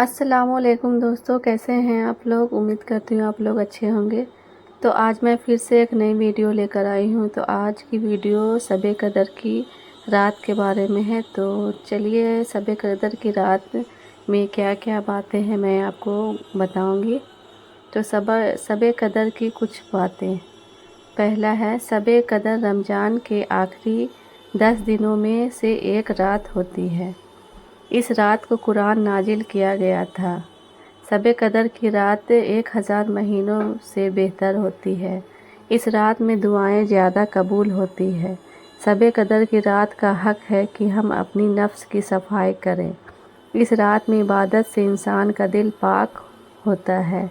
السلام علیکم دوستو، کیسے ہیں آپ لوگ؟ امید کرتی ہوں آپ لوگ اچھے ہوں گے۔ تو آج میں پھر سے ایک نئی ویڈیو لے کر آئی ہوں۔ تو آج کی ویڈیو شب قدر کی رات کے بارے میں ہے۔ تو چلیے شب قدر کی رات میں کیا کیا باتیں ہیں میں آپ کو بتاؤں گی۔ تو شب قدر کی کچھ باتیں۔ پہلا ہے، شب قدر رمضان کے آخری 10 دنوں میں سے ایک رات ہوتی ہے۔ اس رات کو قرآن نازل کیا گیا تھا۔ شب قدر کی رات 1000 مہینوں سے بہتر ہوتی ہے۔ اس رات میں دعائیں زیادہ قبول ہوتی ہیں۔ شب قدر کی رات کا حق ہے کہ ہم اپنی نفس کی صفائی کریں۔ اس رات میں عبادت سے انسان کا دل پاک ہوتا ہے۔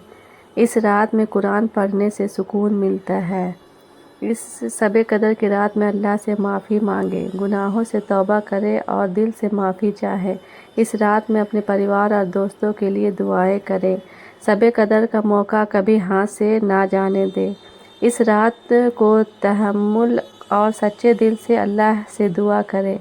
اس رات میں قرآن پڑھنے سے سکون ملتا ہے۔ اس شب قدر کی رات میں اللہ سے معافی مانگے، گناہوں سے توبہ کرے اور دل سے معافی چاہے۔ اس رات میں اپنے پریوار اور دوستوں کے لیے دعائیں کریں۔ شب قدر کا موقع کبھی ہاتھ سے نہ جانے دیں۔ اس رات کو تحمل اور سچے دل سے اللہ سے دعا کریں۔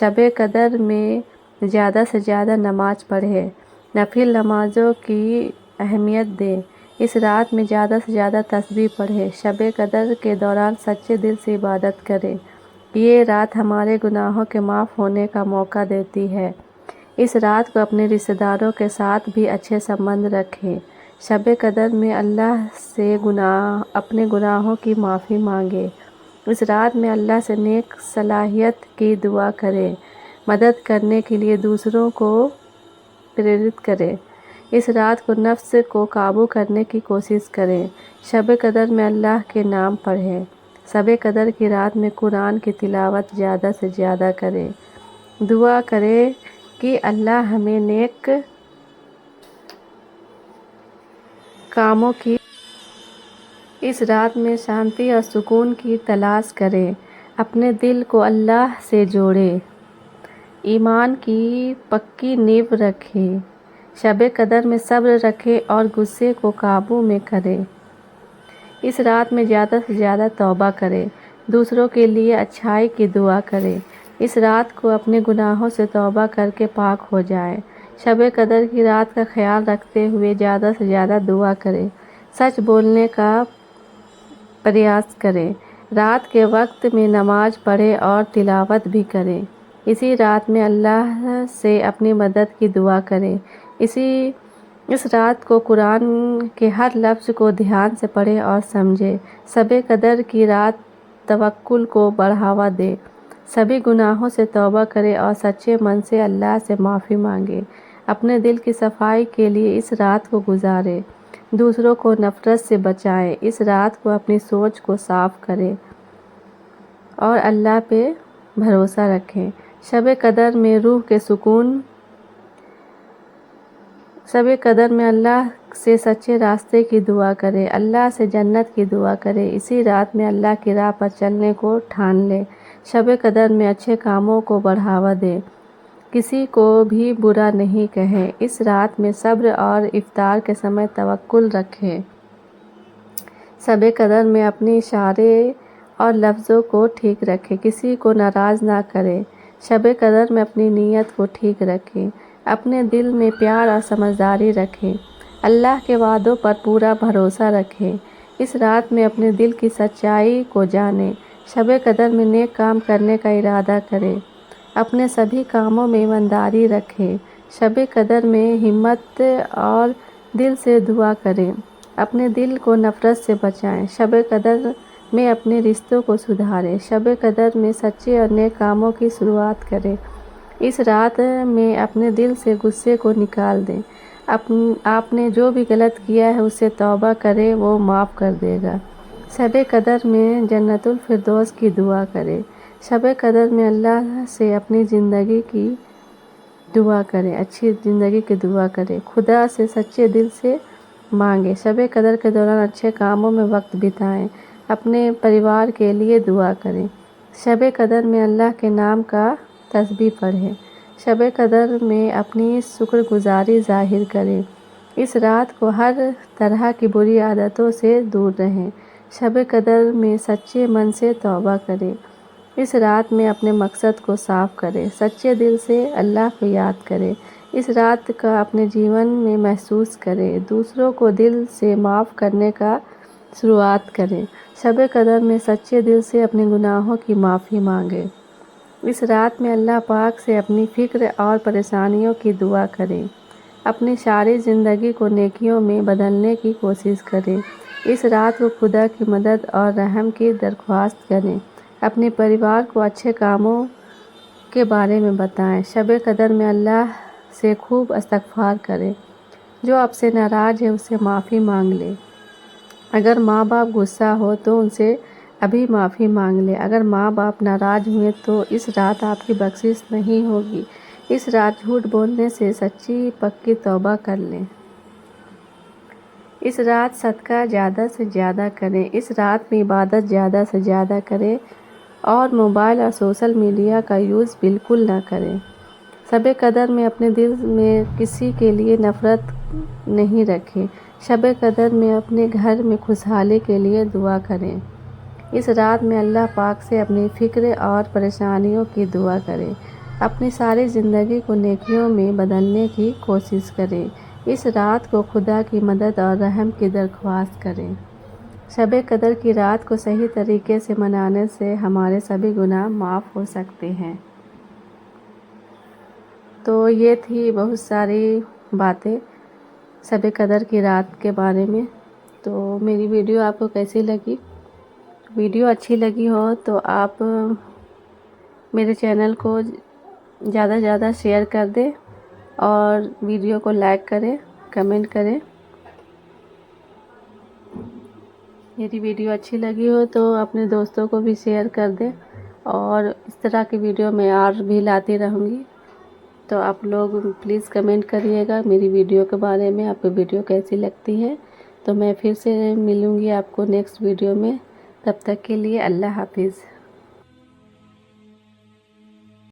شب قدر میں زیادہ سے زیادہ نماز پڑھیں۔ نفل نمازوں کی اہمیت دیں۔ اس رات میں زیادہ سے زیادہ تسبیح پڑھیں۔ شب قدر کے دوران سچے دل سے عبادت کریں۔ یہ رات ہمارے گناہوں کے معاف ہونے کا موقع دیتی ہے۔ اس رات کو اپنے رشتہ داروں کے ساتھ بھی اچھے سمبند رکھیں۔ شب قدر میں اللہ سے اپنے گناہوں کی معافی مانگیں۔ اس رات میں اللہ سے نیک صلاحیت کی دعا کریں۔ مدد کرنے کے لیے دوسروں کو پریرت کریں۔ اس رات کو نفس کو قابو کرنے کی کوشش کریں۔ شب قدر میں اللہ کے نام پڑھیں۔ شب قدر کی رات میں قرآن کی تلاوت زیادہ سے زیادہ کریں۔ دعا کریں کہ اللہ ہمیں نیک کاموں کی اس رات میں شانتی اور سکون کی تلاش کریں۔ اپنے دل کو اللہ سے جوڑیں۔ ایمان کی پکی نیو رکھیں۔ شب قدر میں صبر رکھیں اور غصے کو قابو میں کریں۔ اس رات میں زیادہ سے زیادہ توبہ کریں۔ دوسروں کے لیے اچھائی کی دعا کریں۔ اس رات کو اپنے گناہوں سے توبہ کر کے پاک ہو جائیں۔ شب قدر کی رات کا خیال رکھتے ہوئے زیادہ سے زیادہ دعا کریں۔ سچ بولنے کا پریاس کریں۔ رات کے وقت میں نماز پڑھیں اور تلاوت بھی کریں۔ اسی رات میں اللہ سے اپنی مدد کی دعا کریں۔ اس رات کو قرآن کے ہر لفظ کو دھیان سے پڑھیں اور سمجھیں۔ شب قدر کی رات توکل کو بڑھاوا دے۔ سبھی گناہوں سے توبہ کریں اور سچے من سے اللہ سے معافی مانگیں۔ اپنے دل کی صفائی کے لیے اس رات کو گزاریں۔ دوسروں کو نفرت سے بچائیں۔ اس رات کو اپنی سوچ کو صاف کریں اور اللہ پہ بھروسہ رکھیں۔ شب قدر میں روح کے سکون۔ شب قدر میں اللہ سے سچے راستے کی دعا کریں۔ اللہ سے جنت کی دعا کریں۔ اسی رات میں اللہ کی راہ پر چلنے کو ٹھان لیں۔ شب قدر میں اچھے کاموں کو بڑھاوا دیں۔ کسی کو بھی برا نہیں کہیں۔ اس رات میں صبر اور افطار کے سمے توکل رکھیں۔ شب قدر میں اپنے اشارے اور لفظوں کو ٹھیک رکھیں۔ کسی کو ناراض نہ کریں۔ شب قدر میں اپنی نیت کو ٹھیک رکھیں۔ اپنے دل میں پیار اور سمجھداری رکھیں۔ اللہ کے وعدوں پر پورا بھروسہ رکھیں۔ اس رات میں اپنے دل کی سچائی کو جانیں۔ شب قدر میں نیک کام کرنے کا ارادہ کریں۔ اپنے سبھی کاموں میں ایمانداری رکھیں۔ شب قدر میں ہمت اور دل سے دعا کریں۔ اپنے دل کو نفرت سے بچائیں۔ شب قدر میں اپنے رشتوں کو سدھاریں۔ شب قدر میں سچے اور نیک کاموں کی شروعات کریں۔ اس رات میں اپنے دل سے غصے کو نکال دیں۔ آپ نے جو بھی غلط کیا ہے اس سے توبہ کریں، وہ معاف کر دے گا۔ شب قدر میں جنت الفردوس کی دعا کریں۔ شب قدر میں اللہ سے اپنی زندگی کی دعا کریں، اچھی زندگی کی دعا کریں۔ خدا سے سچے دل سے مانگیں۔ شب قدر کے دوران اچھے کاموں میں وقت بتائیں۔ اپنے پریوار کے لیے دعا کریں۔ شب قدر میں اللہ کے نام کا تسبیح پڑھیں۔ شب قدر میں اپنی شکر گزاری ظاہر کریں۔ اس رات کو ہر طرح کی بری عادتوں سے دور رہیں۔ شب قدر میں سچے من سے توبہ کریں۔ اس رات میں اپنے مقصد کو صاف کریں۔ سچے دل سے اللہ کو یاد کریں۔ اس رات کا اپنے جیون میں محسوس کریں، دوسروں کو دل سے معاف کرنے کا شروعات کریں۔ شب قدر میں سچے دل سے اپنے گناہوں کی معافی مانگیں۔ اس رات میں اللہ پاک سے اپنی فکر اور پریشانیوں کی دعا کریں۔ اپنی ساری زندگی کو نیکیوں میں بدلنے کی کوشش کریں۔ اس رات کو خدا کی مدد اور رحم کی درخواست کریں۔ اپنے پریوار کو اچھے کاموں کے بارے میں بتائیں۔ شب قدر میں اللہ سے خوب استغفار کریں۔ جو آپ سے ناراض ہے اس سے معافی مانگ لے۔ اگر ماں باپ غصہ ہو تو ان سے ابھی معافی مانگ لے۔ اگر ماں باپ ناراض ہوئے تو اس رات آپ کی بخشش نہیں ہوگی۔ اس رات جھوٹ بولنے سے سچی پکی توبہ کر لیں۔ اس رات صدقہ زیادہ سے زیادہ کریں۔ اس رات میں عبادت زیادہ سے زیادہ کریں اور موبائل اور سوشل میڈیا کا یوز بالکل نہ کریں۔ شب قدر میں اپنے دل میں کسی کے لیے نفرت نہیں رکھیں۔ شب قدر میں اپنے گھر میں خوشحالی کے لیے دعا کریں۔ اس رات میں اللہ پاک سے اپنی فکر اور پریشانیوں کی دعا کریں۔ اپنی ساری زندگی کو نیکیوں میں بدلنے کی کوشش کریں۔ اس رات کو خدا کی مدد اور رحم کی درخواست کریں۔ شب قدر کی رات کو صحیح طریقے سے منانے سے ہمارے سبھی گناہ معاف ہو سکتے ہیں۔ تو یہ تھی بہت ساری باتیں شب قدر کی رات کے بارے میں۔ تو میری ویڈیو آپ کو کیسی لگی؟ ویڈیو اچھی لگی ہو تو آپ میرے چینل کو زیادہ سے زیادہ شیئر کر دیں اور ویڈیو کو لائک کریں، کمنٹ کریں۔ میری ویڈیو اچھی لگی ہو تو اپنے دوستوں کو بھی شیئر کر دیں اور اس طرح کی ویڈیو میں اور بھی لاتی رہوں گی۔ تو آپ لوگ پلیز کمنٹ کریے گا میری ویڈیو کے بارے میں، آپ کو ویڈیو کیسی لگتی ہے۔ تو میں پھر سے ملوں گی آپ کو نیکسٹ ویڈیو میں، تب تک کے لیے اللہ حافظ۔